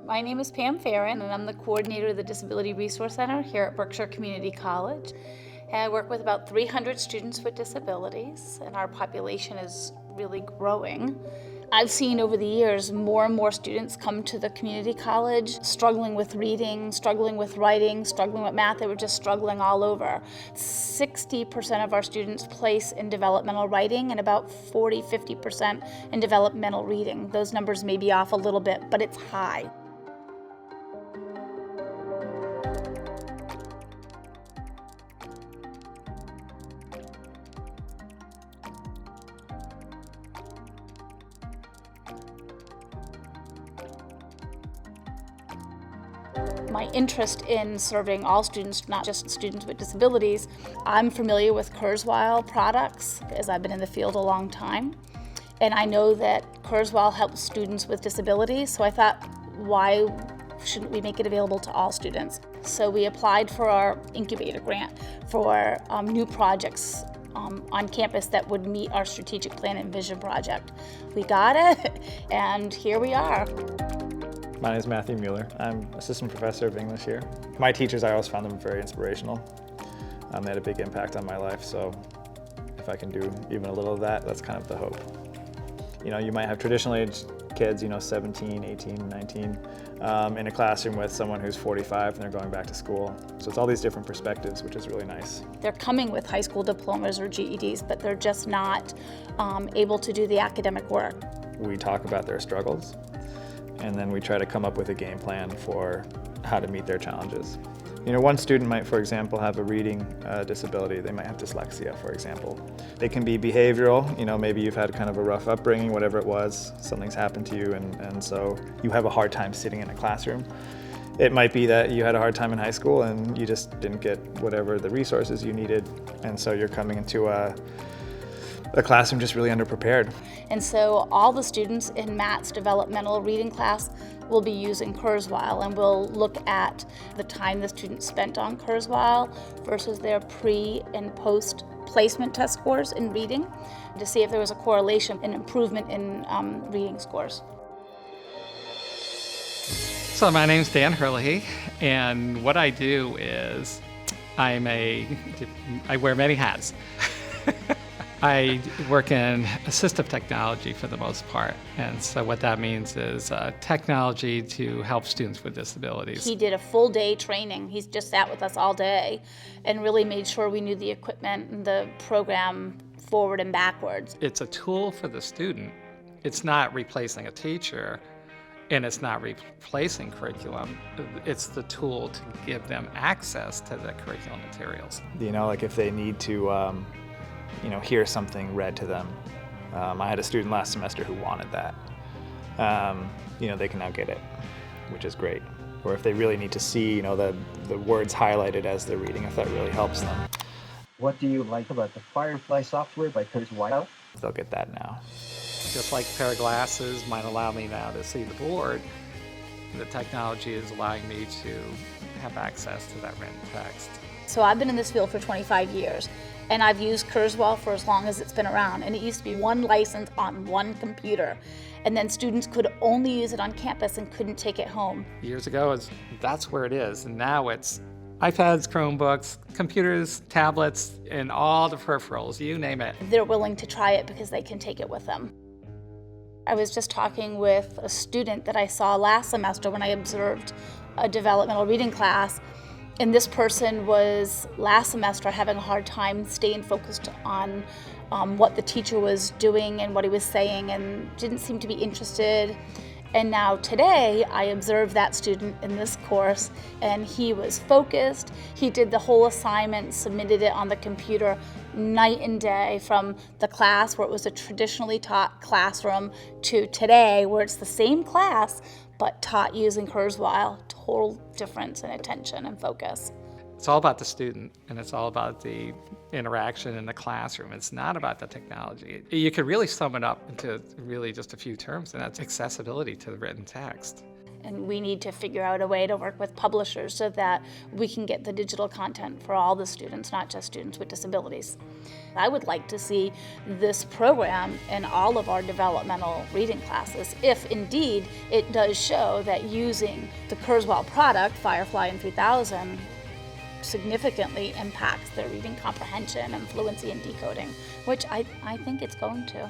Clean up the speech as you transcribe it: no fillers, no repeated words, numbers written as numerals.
My name is Pam Farron, and I'm the coordinator of the Disability Resource Center here at Berkshire Community College. And I work with about 300 students with disabilities, and our population is really growing. I've seen over the years more and more students come to the community college struggling with reading, struggling with writing, struggling with math. They were just struggling all over. 60% of our students place in developmental writing and about 40–50% in developmental reading. Those numbers may be off a little bit, but it's high. My interest in serving all students, not just students with disabilities, I'm familiar with Kurzweil products as I've been in the field a long time. And I know that Kurzweil helps students with disabilities, so I thought, why shouldn't we make it available to all students? So we applied for our incubator grant for new projects on campus that would meet our strategic plan and vision project. We got it, and here we are. My name is Matthew Mueller. I'm assistant professor of English here. My teachers, I always found them very inspirational. They had a big impact on my life, so if I can do even a little of that, that's kind of the hope. You know, you might have traditional age kids, 17, 18, 19, in a classroom with someone who's 45 and they're going back to school. So it's all these different perspectives, which is really nice. They're coming with high school diplomas or GEDs, but they're just not able to do the academic work. We talk about their struggles, and then we try to come up with a game plan for how to meet their challenges. One student might, for example, have a reading disability. They might have dyslexia, for example. They can be behavioral. Maybe you've had kind of a rough upbringing, whatever it was, something's happened to you, and so you have a hard time sitting in a classroom. It might be that you had a hard time in high school and you just didn't get whatever the resources you needed, and so you're coming into a classroom just really underprepared. And so all the students in Matt's developmental reading class will be using Kurzweil, and we'll look at the time the students spent on Kurzweil versus their pre and post placement test scores in reading to see if there was a correlation in improvement in reading scores. So my name's Dan Hurley, and what I do is I wear many hats. I work in assistive technology for the most part, and so what that means is technology to help students with disabilities. He did a full day training. He's just sat with us all day and really made sure we knew the equipment and the program forward and backwards. It's a tool for the student. It's not replacing a teacher, and it's not replacing curriculum. It's the tool to give them access to the curriculum materials. Like if they need to hear something read to them. I had a student last semester who wanted that. They can now get it, which is great. Or if they really need to see, the words highlighted as they're reading, if that really helps them. What do you like about the Firefly software by Kurzweil? They'll get that now. Just like a pair of glasses might allow me now to see the board, the technology is allowing me to have access to that written text. So I've been in this field for 25 years, and I've used Kurzweil for as long as it's been around. And it used to be one license on one computer, and then students could only use it on campus and couldn't take it home. Years ago, that's where it is, and now it's iPads, Chromebooks, computers, tablets, and all the peripherals, you name it. They're willing to try it because they can take it with them. I was just talking with a student that I saw last semester when I observed a developmental reading class, and this person was last semester having a hard time staying focused on what the teacher was doing and what he was saying, and didn't seem to be interested. And now today, I observed that student in this course, and he was focused. He did the whole assignment, submitted it on the computer night and day, from the class where it was a traditionally taught classroom to today where it's the same class but taught using Kurzweil. Total difference in attention and focus. It's all about the student, and it's all about the interaction in the classroom. It's not about the technology. You could really sum it up into really just a few terms, and that's accessibility to the written text. And we need to figure out a way to work with publishers so that we can get the digital content for all the students, not just students with disabilities. I would like to see this program in all of our developmental reading classes, if indeed it does show that using the Kurzweil product, Firefly and 3000, significantly impacts their reading comprehension and fluency and decoding, which I think it's going to.